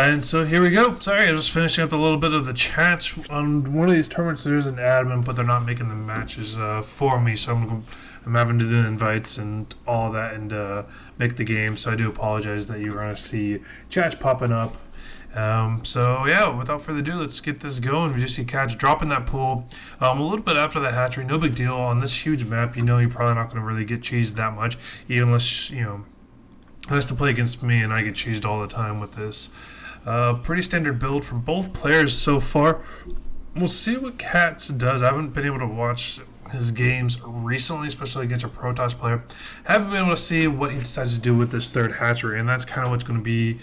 And so here we go. Sorry, I was just finishing up a little bit of the chat. On one of these tournaments, there's an admin, but they're not making the matches for me, so I'm having to do the invites and all that and make the game. So I do apologize that you're going to see chats popping up. So yeah, without further ado, let's get this going. We just see Catz dropping that pool a little bit after the hatchery. No big deal on this huge map. You know, you're probably not going to really get cheesed that much, even unless unless to play against me and I get cheesed all the time with this. Pretty standard build from both players so far. We'll see what Catz does. I haven't been able to watch his games recently, especially against a Protoss player. Haven't been able to see what he decides to do with this third hatchery, and that's kind of what's going to be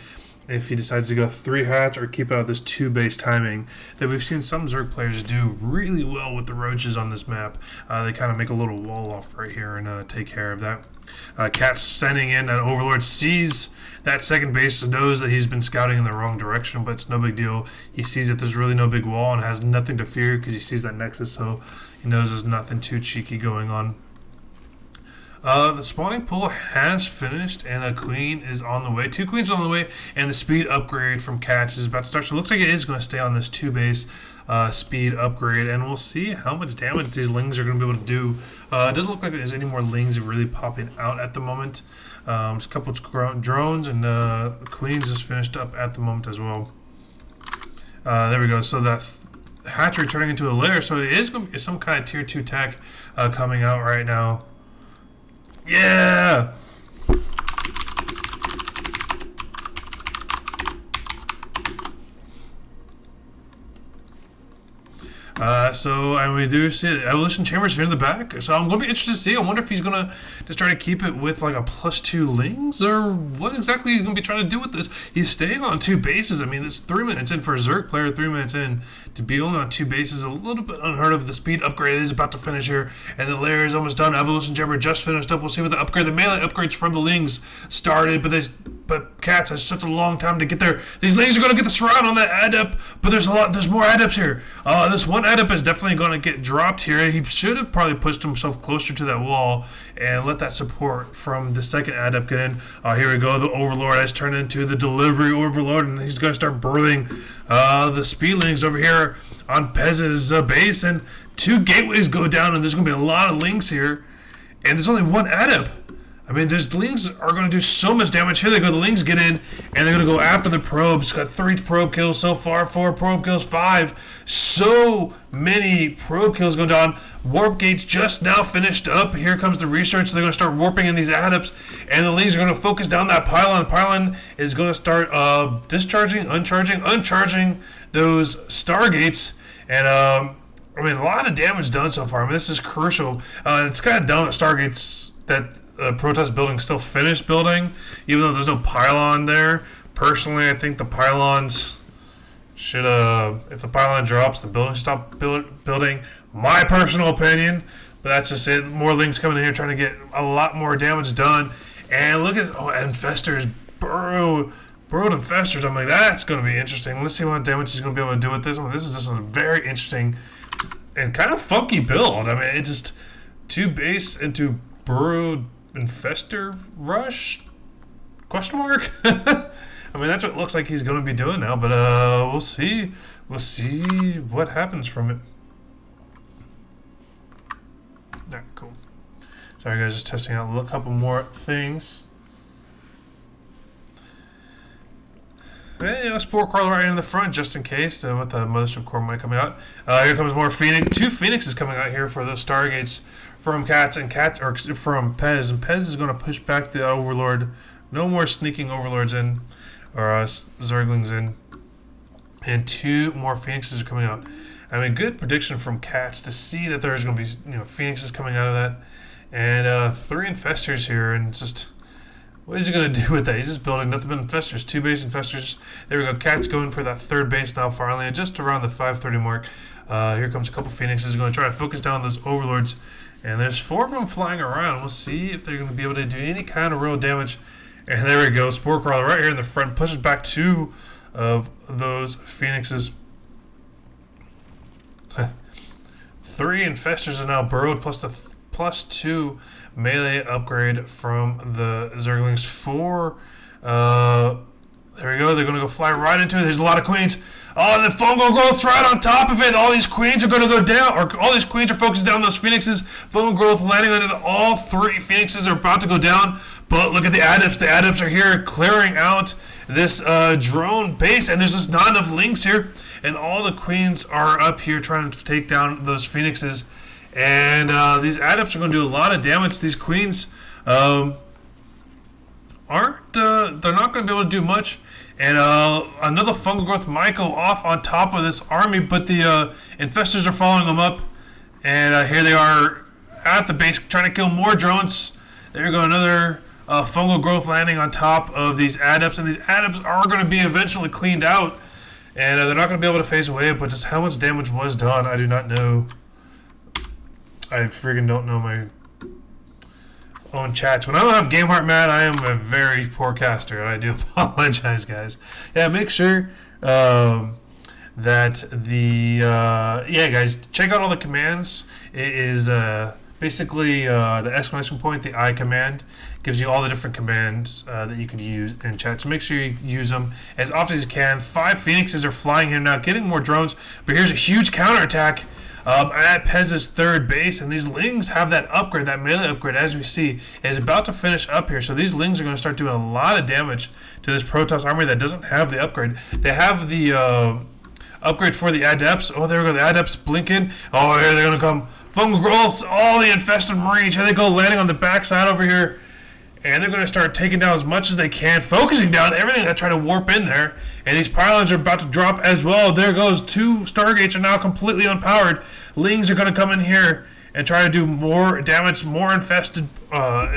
if he decides to go 3 hatch or keep out this 2 base timing that we've seen some Zerg players do really well with the roaches on this map. They kind of make a little wall off right here and take care of that. Catz sending in an Overlord, sees that second base, knows that he's been scouting in the wrong direction, but it's no big deal. He sees that there's really no big wall and has nothing to fear because he sees that Nexus, so he knows there's nothing too cheeky going on. The spawning pool has finished, and a queen is on the way. 2 queens on the way, and the speed upgrade from Catz is about to start. So it looks like it is going to stay on this 2 base speed upgrade, and we'll see how much damage these lings are going to be able to do. It doesn't look like there's any more lings really popping out at the moment. Just a couple of drones, and queens is finished up at the moment as well. There we go. So that hatchery turning into a lair, so it is going to be some kind of tier 2 tech coming out right now. Yeah! And we do see Evolution Chambers here in the back. So I'm going to be interested to see. I wonder if he's going to just try to keep it with like a +2 lings, or what exactly he's going to be trying to do with this. He's staying on 2 bases. I mean, it's 3 minutes in for a Zerg player, 3 minutes in to be only on 2 bases. A little bit unheard of. The speed upgrade is about to finish here, and the layer is almost done. Evolution Chamber just finished up. We'll see what the upgrade, the melee upgrades from the lings started, but Catz has such a long time to get there. These lings are going to get the surround on that adept, but there's more adepts here. This one adept is definitely going to get dropped here. He should have probably pushed himself closer to that wall and let that support from the second adept get in. Here we go. The Overlord has turned into the delivery Overlord, and he's going to start birthing the speedlings over here on Pezz's base, and 2 gateways go down, and there's going to be a lot of lings here, and there's only 1 adept. I mean, these lings are going to do so much damage. Here they go. The lings get in, and they're going to go after the probes. Got 3 probe kills so far, 4 probe kills, 5. So many probe kills going down. Warp gates just now finished up. Here comes the research. They're going to start warping in these adepts, and the lings are going to focus down that pylon. The pylon is going to start discharging, uncharging those stargates, and I mean, a lot of damage done so far. I mean, this is crucial. It's kind of dumb that stargates that Protoss building still finished building, even though there's no pylon there. Personally, I think the pylons should, if the pylon drops, the building stop building. My personal opinion, but that's just it. More lings coming in here trying to get a lot more damage done. And look at, infestors, burrowed infestors. I'm like, that's going to be interesting. Let's see what damage he's going to be able to do with this. I mean, this is just a very interesting and kind of funky build. I mean, it's just 2 base into burrowed infestor rush? Question mark? I mean, that's what it looks like he's going to be doing now, but we'll see. We'll see what happens from it. Alright, cool. Sorry guys, just testing out a couple more things. And, Spore Crawler right in the front, just in case, with the Mothership Core might coming out. Here comes more Phoenix. 2 Phoenixes coming out here for those Stargates from Catz, or from Pezz. And Pezz is going to push back the Overlord. No more sneaking Overlords in, or Zerglings in. And 2 more Phoenixes are coming out. I mean, good prediction from Catz to see that there's going to be, Phoenixes coming out of that. And 3 Infestors here, and just... what is he going to do with that? He's just building nothing but infestors. 2 base infestors. There we go. Catz going for that 3rd base now finally, just around the 530 mark. Here comes a couple Phoenixes. Going to try to focus down those Overlords. And there's 4 of them flying around. We'll see if they're going to be able to do any kind of real damage. And there we go. Spore Crawler right here in the front pushes back 2 of those Phoenixes. 3 infestors are now burrowed, plus the +2 melee upgrade from the Zerglings. 4 There we go. They're going to go fly right into it. There's a lot of queens. Oh, the fungal growth right on top of it. All these queens are going to go down, or all these queens are focused down those phoenixes. Fungal growth landing on it. All 3 phoenixes are about to go down. But look at the adepts. The adepts are here clearing out this drone base, and there's just not enough links here. And all the queens are up here trying to take down those phoenixes. And these adepts are going to do a lot of damage to these queens. They're not going to be able to do much. And another fungal growth might go off on top of this army, but the infestors are following them up. And here they are at the base trying to kill more drones. There you go, another fungal growth landing on top of these adepts. And these adepts are going to be eventually cleaned out. And they're not going to be able to face away, but just how much damage was done, I do not know. I freaking don't know my own chats. When I don't have GameHeart, man, I am a very poor caster, and I do apologize, guys. Yeah, make sure that guys, check out all the commands. It is basically the exclamation point, the I command, gives you all the different commands that you can use in chat. So make sure you use them as often as you can. 5 phoenixes are flying here now, getting more drones, but here's a huge counterattack at Pezz's 3rd base, and these Lings have that upgrade, that melee upgrade, as we see, is about to finish up here. So these Lings are going to start doing a lot of damage to this Protoss army that doesn't have the upgrade. They have the upgrade for the Adepts. Oh, there we go, the Adepts blinking. Oh, here they're going to come. Fungal growths, all the infested Marines. Here they go, landing on the backside over here. And they're going to start taking down as much as they can, focusing down everything that try to warp in there. And these pylons are about to drop as well. There goes 2 Stargates are now completely unpowered. Lings are going to come in here and try to do more damage, more infested. More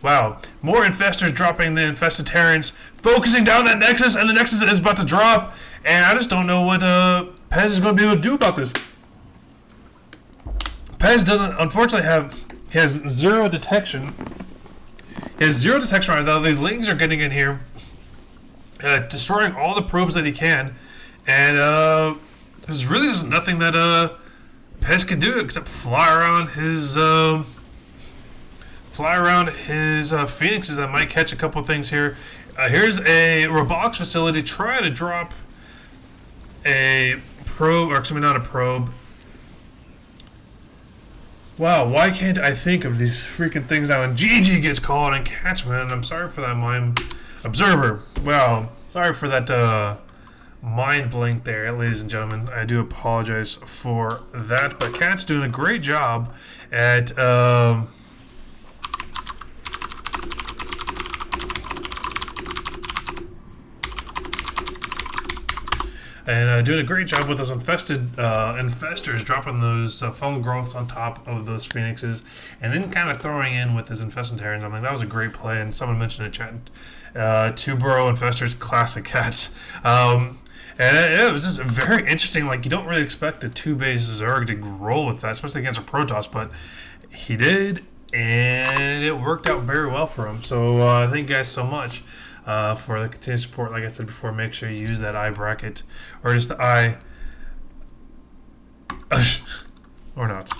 infestors dropping the infested Terrans, focusing down that Nexus, and the Nexus is about to drop. And I just don't know what Pezz is going to be able to do about this. Pezz doesn't, unfortunately, he has 0 detection. He has 0 detection right now. These Lings are getting in here, destroying all the probes that he can, and there's really just nothing that Pezz can do except fly around his phoenixes that might catch a couple things here. Here's a robotics facility trying to drop a probe, or excuse me, not a probe. Wow, why can't I think of these freaking things now? And GG gets called and Catz, man. I'm sorry for that mind observer. Wow, sorry for that mind blank there, ladies and gentlemen. I do apologize for that. But Catz doing a great job at doing a great job with those infested infestors, dropping those fungal growths on top of those phoenixes, and then kind of throwing in with his infested Terrans. I mean, that was a great play, and someone mentioned in chat, 2 burrow infestors, classic Catz. And it was just very interesting. Like, you don't really expect a 2-base Zerg to roll with that, especially against a Protoss, but he did, and it worked out very well for him. So thank you guys so much for the continued support. Like I said before, make sure you use that I bracket, or just the I, or not.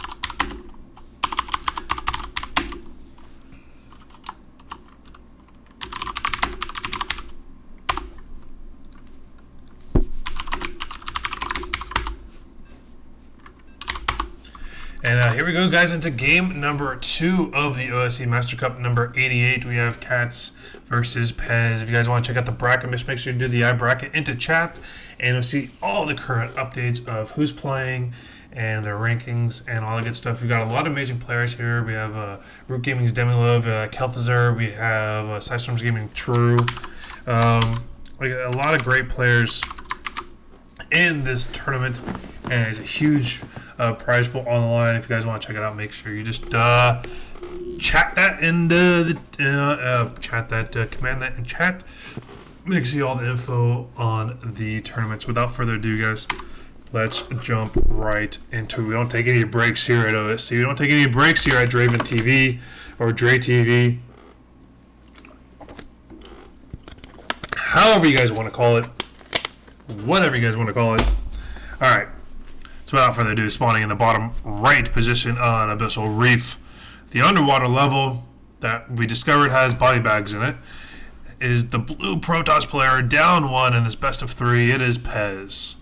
And here we go, guys, into game number 2 of the OSC Master Cup number 88. We have Catz versus Pezz. If you guys want to check out the bracket, just make sure you do the I bracket into chat, and you'll see all the current updates of who's playing and their rankings and all that good stuff. We've got a lot of amazing players here. We have Root Gaming's Demilove, Kel'Thuzar. We have Psistorm's Gaming True. We got a lot of great players in this tournament, and it's a huge prize pool on the line. If you guys want to check it out, make sure you just chat that in command that in chat. You can see all the info on the tournaments. Without further ado, guys, let's jump right into it. We don't take any breaks here at OSC. We don't take any breaks here at Draven TV or Dre TV. However you guys want to call it. Whatever you guys want to call it. Alright. So without further ado, spawning in the bottom right position on Abyssal Reef. The underwater level that we discovered has body bags in it. is the blue Protoss player, down 1 in this best of 3. It is Pezz.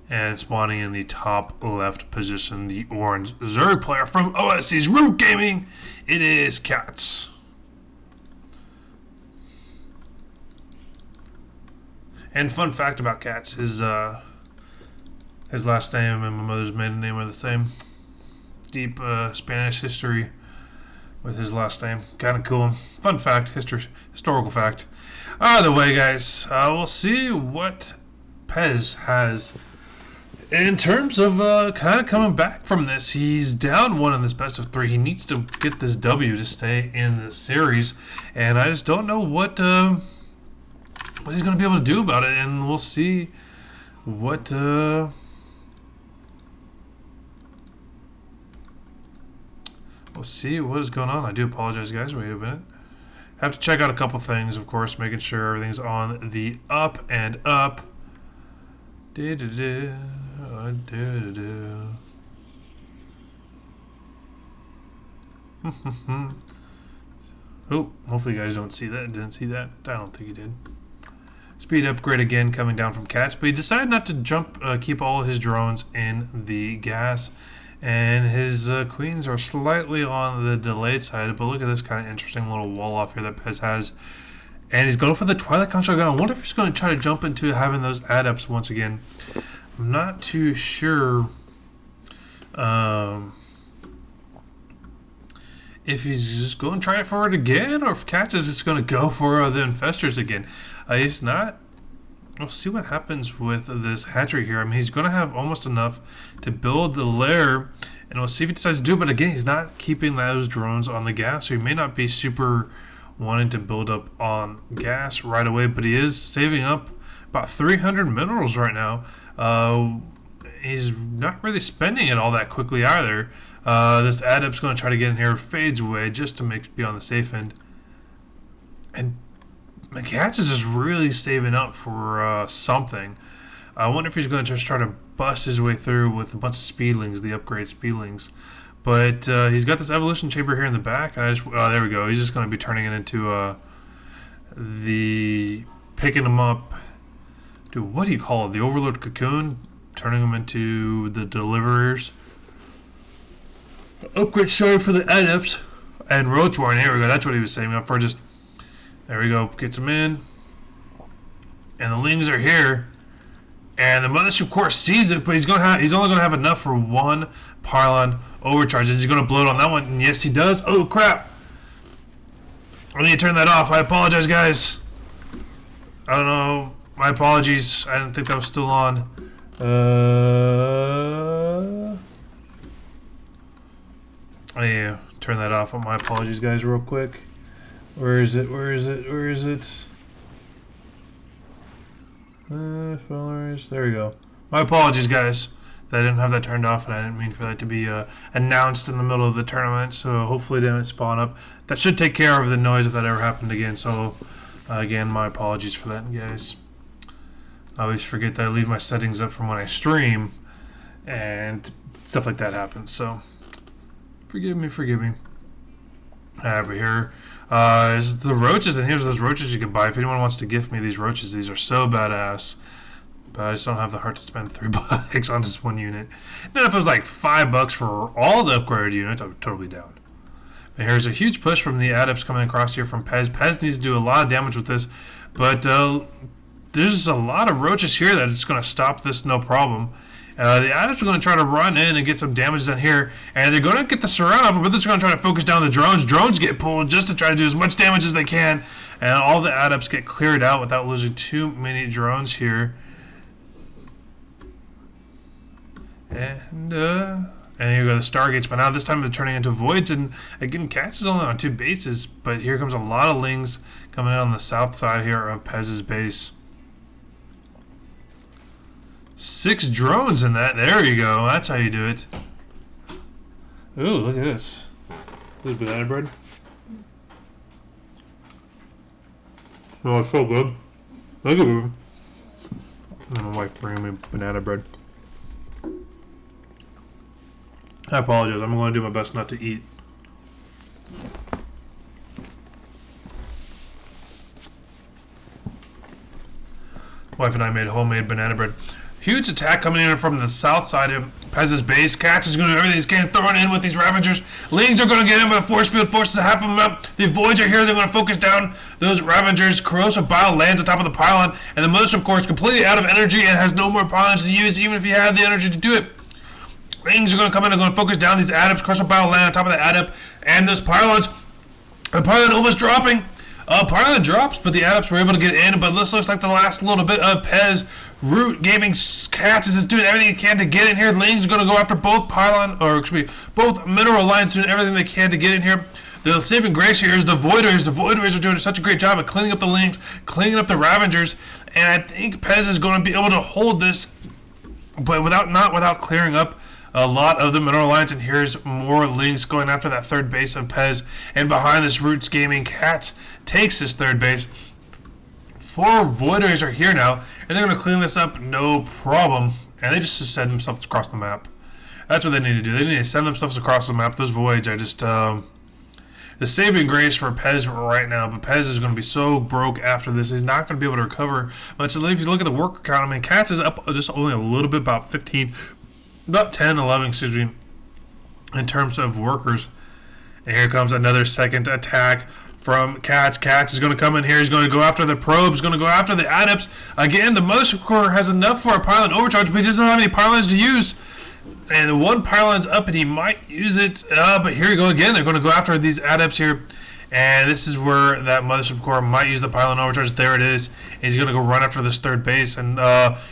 And spawning in the top left position, the orange Zerg player from OSC's Root Gaming. It is Catz. And fun fact about Catz, his last name and my mother's maiden name are the same. Deep Spanish history with his last name. Kind of cool. Fun fact, historical fact. Either way, guys, we'll see what Pezz has in terms of kind of coming back from this. He's down 1 in this best of 3. He needs to get this W to stay in the series, and I just don't know what he's going to be able to do about it, and we'll see what is going on. I do apologize, guys. Wait a minute. Have to check out a couple things, of course, making sure everything's on the up and up. Oh, hopefully you guys don't see that. Didn't see that. I don't think you did. Speed upgrade again coming down from Catz, but he decided not to jump, keep all of his drones in the gas, and his queens are slightly on the delayed side. But look at this kind of interesting little wall off here that Pezz has, and he's going for the Twilight Construct gun. I wonder if he's going to try to jump into having those adepts once again. I'm not too sure if he's just going to try it for it again, or if Catz is just going to go for the infestors again. He's not. We'll see what happens with this hatchery here. I mean, he's going to have almost enough to build the lair, and we'll see if he decides to do it. But again, he's not keeping those drones on the gas, so he may not be super wanting to build up on gas right away, but he is saving up about 300 minerals right now. He's not really spending it all that quickly either. This adept's going to try to get in here, fades away just to be on the safe end. And Catz is just really saving up for something. I wonder if he's going to just try to bust his way through with a bunch of speedlings, the upgrade speedlings. But he's got this evolution chamber here in the back. And there we go. He's just going to be turning it into picking them up. Dude, what do you call it? The Overlord Cocoon? Turning them into the deliverers. Upgrade sorry for the adepts. And Rotorn, here we go. That's what he was saving up for. Just there we go. Gets them in. And the lings are here. And the Mothership, of course, sees it, but he's only gonna have enough for one pylon overcharge. Is he gonna blow it on that one? And yes, he does. Oh crap! I need to turn that off. I apologize, guys. I don't know. My apologies. I didn't think that was still on. I need to turn that off. My apologies, guys, real quick. Where is it? Where is it? Where is it? Followers. There we go. My apologies, guys. I didn't have that turned off, and I didn't mean for that to be announced in the middle of the tournament. So hopefully, it didn't spawn up. That should take care of the noise if that ever happened again. So again, my apologies for that, guys. I always forget that I leave my settings up from when I stream, and stuff like that happens. So forgive me, forgive me. Over here is the roaches, and here's those roaches you can buy. If anyone wants to gift me these roaches, these are so badass. But I just don't have the heart to spend $3 on this one unit. Then if it was like $5 for all the upgraded units, I'm totally down. And here's a huge push from the adepts coming across here from Pezz. Pezz needs to do a lot of damage with this, but there's a lot of roaches here that is going to stop this no problem. The adepts are going to try to run in and get some damage done here, and they're going to get the surround off, but they're going to try to focus down the drones. Drones get pulled just to try to do as much damage as they can, and all the adepts get cleared out without losing too many drones here. And here go the Stargates, but now this time they're turning into voids, and again, Catz is only on 2 bases, but here comes a lot of lings coming in on the south side here of Pezz's base. 6 drones in that. There you go. That's how you do it. Ooh, look at this. This is banana bread. Oh, it's so good. Look at it. My wife bringing me banana bread. I apologize. I'm going to do my best not to eat. Wife and I made homemade banana bread. Huge attack coming in from the south side of Pezz's base. Catz is going to do everything he's can, throwing in with these Ravagers. Lings are going to get in with a force field, forces half of them up. The Voids are here, they're going to focus down those Ravagers. Corrosive Bile lands on top of the pylon, and the Mothership Core is completely out of energy and has no more pylons to use, even if you have the energy to do it. Lings are going to come in and going to focus down these adepts. Corrosive Bile land on top of the adept, and those pylons. The pylon almost dropping. Pylon drops, but the adepts were able to get in. But this looks like the last little bit of Pezz. Root Gaming Catz is doing everything he can to get in here. Lings are going to go after both pylon, or excuse me, both mineral lines, doing everything they can to get in here. The saving grace here is the Voiders. The Voiders are doing such a great job of cleaning up the Lings, cleaning up the Ravagers, and I think Pezz is going to be able to hold this, but not without clearing up a lot of the mineral lines. And here's more Lings going after that third base of Pezz, and behind this Roots Gaming Catz takes his third base. 4 Voiders are here now, and they're going to clean this up no problem. And they just send themselves across the map. That's what they need to do. They need to send themselves across the map. Those Voids are just the saving grace for Pezz right now. But Pezz is going to be so broke after this. He's not going to be able to recover much. If you look at the worker count, I mean, Catz is up just only a little bit, about 15, about 10, 11, excuse me, in terms of workers. And here comes another second attack from Catz. Catz is going to come in here. He's going to go after the probes. Going to go after the adepts. Again, the Mothership Core has enough for a pylon overcharge, but he doesn't have any pylons to use. And one pylon's up, and he might use it. But here we go again. They're going to go after these adepts here. And this is where that Mothership Core might use the pylon overcharge. There it is. And he's going to go run after this third base. And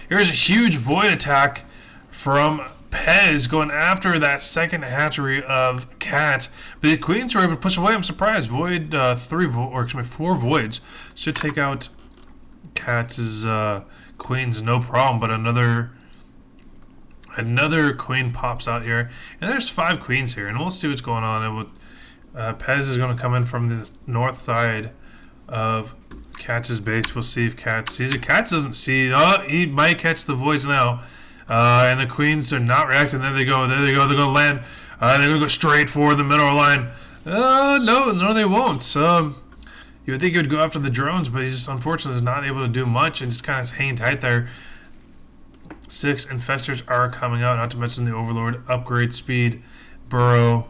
here's a huge Void attack from Pezz going after that second hatchery of Catz. But the Queens were able to push away. I'm surprised. Void, 4 Voids should take out Catz's Queens, no problem. But another Queen pops out here. And there's 5 Queens here. And we'll see what's going on. Pezz is going to come in from the north side of Catz's base. We'll see if Catz sees it. Catz doesn't see. He might catch the Voids now. And the Queens are not reacting. There they go. They're going to land. They're going to go straight for the mineral line. No, they won't. You would think he would go after the drones, but he's just unfortunately not able to do much and just kind of hanging tight there. 6 infestors are coming out, not to mention the Overlord upgrade speed. Burrow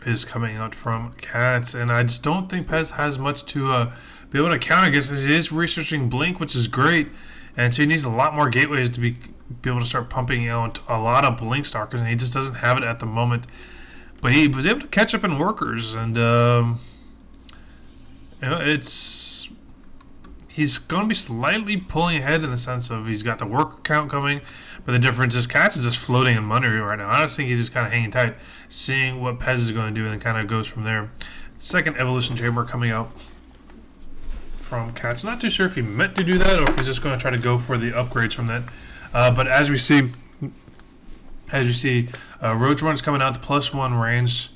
is coming out from Catz, and I just don't think Pezz has much to be able to counter against. He is researching Blink, which is great. And so he needs a lot more gateways to be able to start pumping out a lot of Blink Stalkers, and he just doesn't have it at the moment. But he was able to catch up in workers, and he's going to be slightly pulling ahead in the sense of he's got the worker count coming, but the difference is Catz is just floating in money right now. I just think he's just kind of hanging tight, seeing what Pezz is going to do, and then kind of goes from there. Second Evolution Chamber coming out from Catz. Not too sure if he meant to do that or if he's just going to try to go for the upgrades from that. But as you see, Roach Run's coming out. The +1 range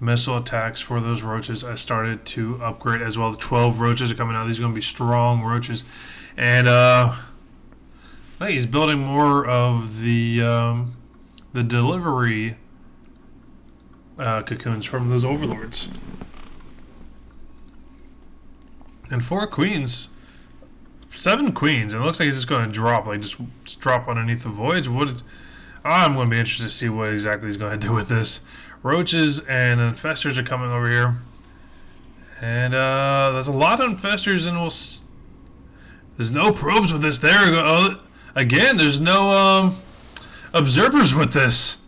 missile attacks for those roaches I started to upgrade as well. The 12 roaches are coming out. These are going to be strong roaches. And I think he's building more of the delivery cocoons from those overlords. And 4 queens, 7 queens. And it looks like he's just going to drop, just drop underneath the voids. I'm going to be interested to see what exactly he's going to do with this. Roaches and infestors are coming over here. And there's a lot of infestors, and there's no probes with this. There we go. Again, there's no observers with this.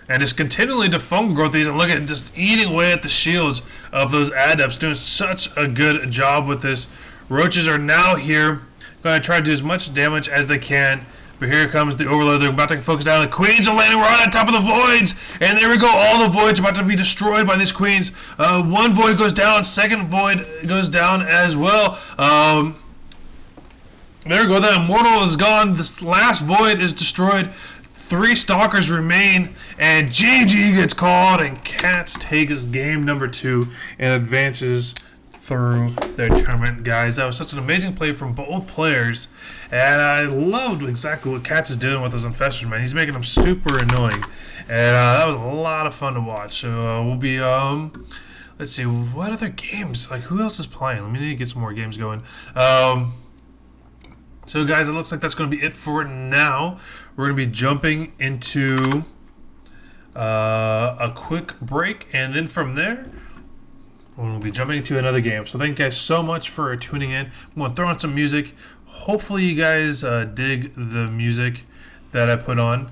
And it's continually to fungal growth these, and look at just eating away at the shields of those adepts, doing such a good job with this. Roaches are now here, going to try to do as much damage as they can. But here comes the Overlord. They're about to focus down. The Queens are landing right on top of the Voids. And there we go. All the Voids are about to be destroyed by these Queens. One Void goes down. Second Void goes down as well. There we go. The Immortal is gone. This last Void is destroyed. 3 Stalkers remain. And GG gets called. And Catz takes game number 2 and advances through their tournament. Guys, that was such an amazing play from both players. And I loved exactly what Catz is doing with those infestors, man. He's making them super annoying. And that was a lot of fun to watch. So we'll be Let's see, what other games? Like, who else is playing? Let me need to get some more games going. So, guys, it looks like that's going to be it for now. We're going to be jumping into a quick break, and then from there, we'll be jumping into another game. So, thank you guys so much for tuning in. I'm going to throw on some music. Hopefully, you guys dig the music that I put on,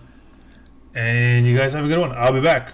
and you guys have a good one. I'll be back.